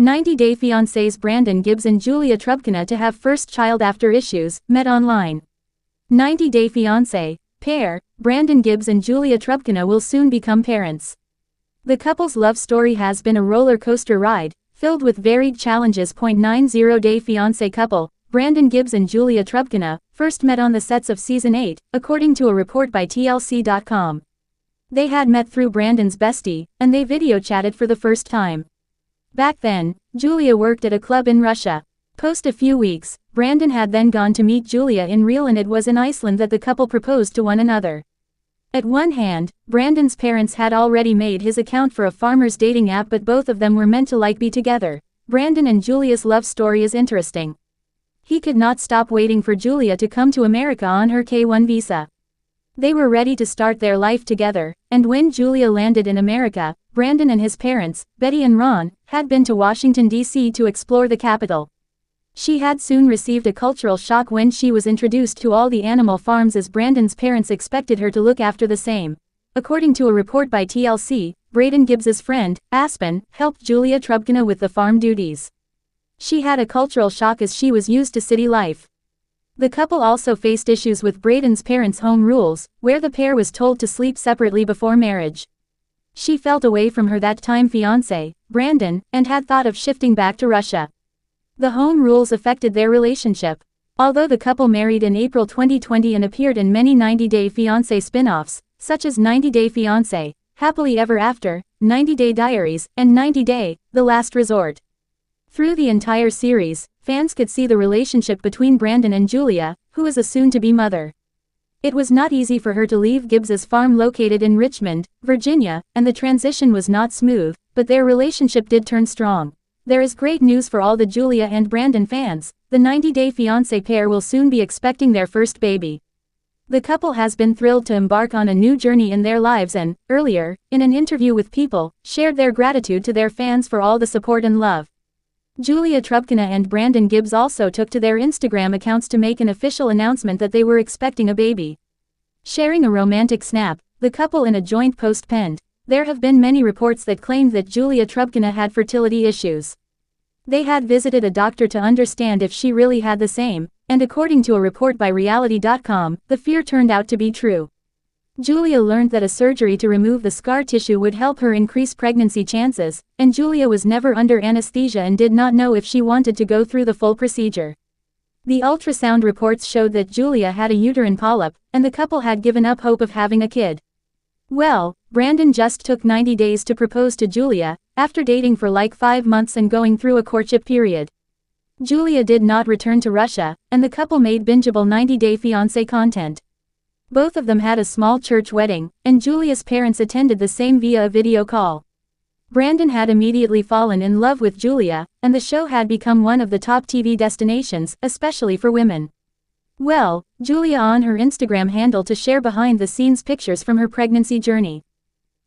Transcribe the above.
90-Day Fiancés Brandon Gibbs and Julia Trubkina to have first child after issues, met online. 90-Day Fiancé pair, Brandon Gibbs and Julia Trubkina will soon become parents. The couple's love story has been a roller coaster ride, filled with varied challenges. 90-Day Fiancé couple, Brandon Gibbs and Julia Trubkina, first met on the sets of Season 8, according to a report by TLC.com. They had met through Brandon's bestie, and they video chatted for the first time. Back then, Julia worked at a club in Russia. Post a few weeks, Brandon had then gone to meet Julia in real, and it was in Iceland that the couple proposed to one another. At one hand, Brandon's parents had already made his account for a farmer's dating app, but both of them were meant to be together. Brandon and Julia's love story is interesting. He could not stop waiting for Julia to come to America on her K-1 visa. They were ready to start their life together, and when Julia landed in America, Brandon and his parents, Betty and Ron, had been to Washington, D.C. to explore the capital. She had soon received a cultural shock when she was introduced to all the animal farms, as Brandon's parents expected her to look after the same. According to a report by TLC, Brandon Gibbs's friend, Aspen, helped Julia Trubkina with the farm duties. She had a cultural shock as she was used to city life. The couple also faced issues with Brandon's parents' home rules, where the pair was told to sleep separately before marriage. She felt away from her that time fiancé, Brandon, and had thought of shifting back to Russia. The home rules affected their relationship. Although the couple married in April 2020 and appeared in many 90-Day Fiancé spin-offs, such as 90-Day Fiancé, Happily Ever After, 90-Day Diaries, and 90-Day, The Last Resort. Through the entire series, fans could see the relationship between Brandon and Julia, who is a soon-to-be mother. It was not easy for her to leave Gibbs's farm located in Richmond, Virginia, and the transition was not smooth, but their relationship did turn strong. There is great news for all the Julia and Brandon fans. The 90-Day Fiancé pair will soon be expecting their first baby. The couple has been thrilled to embark on a new journey in their lives and, earlier, in an interview with People, shared their gratitude to their fans for all the support and love. Julia Trubkina and Brandon Gibbs also took to their Instagram accounts to make an official announcement that they were expecting a baby. Sharing a romantic snap, the couple in a joint post penned, "There have been many reports that claimed that Julia Trubkina had fertility issues. They had visited a doctor to understand if she really had the same, and according to a report by reality.com, the fear turned out to be true. Julia learned that a surgery to remove the scar tissue would help her increase pregnancy chances, and Julia was never under anesthesia and did not know if she wanted to go through the full procedure. The ultrasound reports showed that Julia had a uterine polyp, and the couple had given up hope of having a kid." Well, Brandon just took 90 days to propose to Julia, after dating for like 5 months and going through a courtship period. Julia did not return to Russia, and the couple made bingeable 90-Day Fiancé content. Both of them had a small church wedding, and Julia's parents attended the same via a video call. Brandon had immediately fallen in love with Julia, and the show had become one of the top TV destinations, especially for women. Well, Julia on her Instagram handle to share behind-the-scenes pictures from her pregnancy journey.